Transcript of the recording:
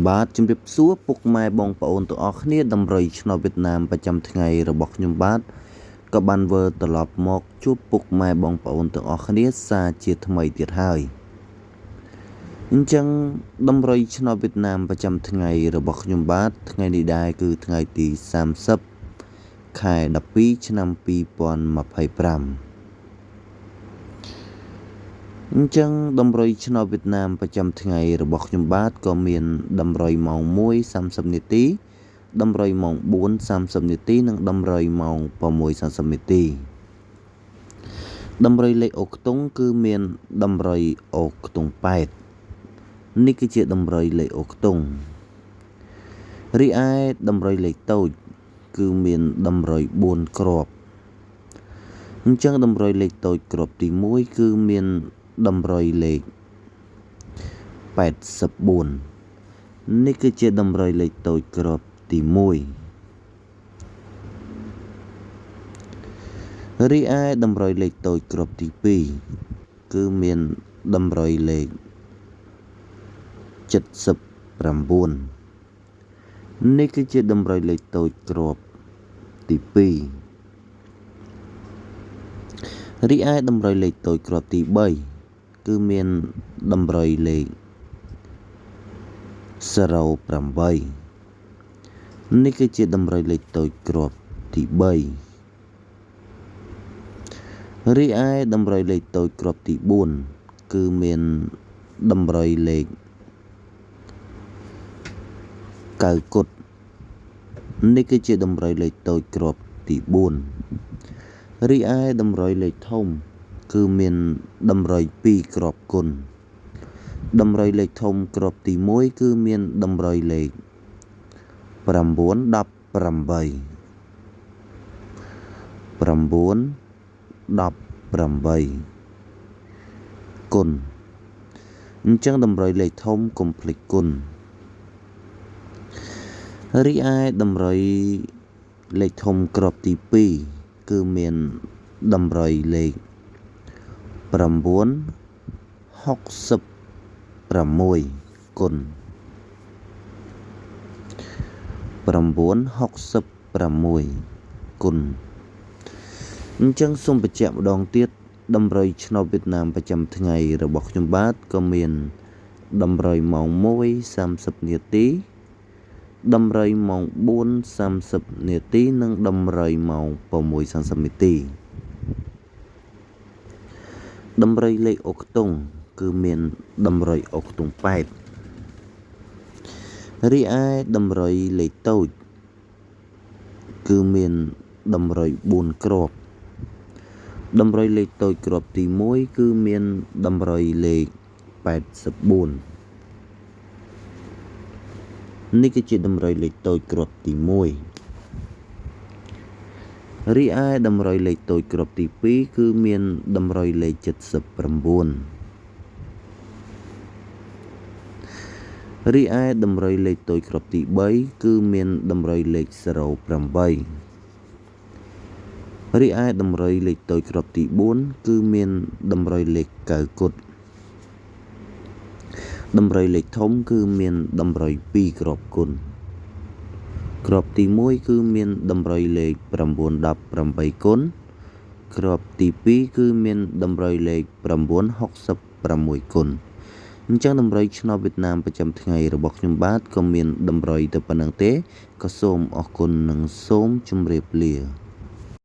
បាទជំរាបសួរពុកម៉ែបងប្អូនទាំងអស់គ្នាដំរីឆ្នោតវៀតណាមប្រចាំថ្ងៃរបស់ខ្ញុំបាទក៏បានវិលត្រឡប់មកជួបពុកម៉ែបងប្អូនទាំងអស់គ្នាសាជាថ្មីទៀតហើយអញ្ចឹងដំរីឆ្នោតវៀតណាមប្រចាំថ្ងៃរបស់ខ្ញុំបាទថ្ងៃនេះដែរគឺថ្ងៃទី30ខែ12ឆ្នាំ2025អញ្ចឹងដំរីឆ្នោតវៀតណាមប្រចាំថ្ងៃរបស់ខ្ញុំបាទក៏មានដំរីម៉ោង 1:30 នាទីដំរីម៉ោង 4:30 នាទីនិងដំរីម៉ោង 6:30 នាទីដំរីលេខអូខ្ទង់គឺមានដំរីអូខ្ទង់8នេះគឺជាដំរីលេខអូខ្ទង់រីឯដំរីលេខតូចគឺមានដំរី4គ្រាប់អញ្ចឹងដំរីលេខតូចគ្រាប់ទី1គឺមានដំរីលេខ84នេះគឺជាដំរីលេខតូចគ្រាប់ទី1រីឯដំរីលេខតូចគ្រាប់ទី2គឺមានដំរីលេខ79នេះគឺជាដំរីលេខតូចគ្រាប់ទី2រីឯដំរីលេខតូចគ្រាប់ទី3គឺមានដំរីលេខ08នេះគឺជាដំរីលេខតូចគ្រាប់ទី3រីឯដំរីលេខតូចគ្រាប់ទី4គឺមានដំរីលេខ9គត់នេះគឺជាដំរីលេខតូចគ្រាប់ទី4រីឯដំរីលេខធំគឺមានដំរី2គ្រាប់គុណដំរីលេខធំគ្រាប់ទី1គឺមានដំរីលេខ918គុណអញ្ចឹងដំរីលេខធំកុំភ្លេចគុណរីឯដំរីលេខធំគ្រាប់ទី2គឺមានដំរីលេខ966គុណ966គុណអញ្ចឹងសូមបញ្ជាក់ម្ដងទៀតដំរីឆ្នោតវៀតណាមប្រចាំថ្ងៃរបស់ខ្ញុំបាទក៏មានដំរីម៉ោង 1:30 នាទីដំរីម៉ោង 4:30 នាទីនិងដំរីម៉ោង 6:30 នាទីដំរីលេខអូខ្ទង់គឺមានដំរីអូខ្ទង់8រីឯដំរីលេខតូចគឺមានដំរី4គ្រាប់ដំរីលេខតូចគ្រាប់ទី1គឺមានដំរីលេខ84នេះគឺជាដំរីលេខតូចគ្រាប់ទី1រីឯដំរីលេខតូចគ្រាប់ទី2គឺមានដំរីលេខ79រីឯដំរីលេខតូចគ្រាប់ទី3គឺមានដំរីលេខ08រីឯដំរីលេខតូចគ្រាប់ទី4គឺមានដំរីលេខ9គត់ដំរីលេខធំគឺមានដំរី2គ្រាប់គុណគ្រាប់ទី1គឺមានដំរីលេខ918គុណគ្រាប់ទី2គឺមានដំរីលេខ966គុណអញ្ចឹងដំរីឆ្នោតវៀតណាមប្រចាំថ្ងៃរបស់ខ្ញុំបាទក៏មានដំរីទៅប៉ុណ្្នឹងទេក៏សូមអរគុណនិងសូមជម្រាបលា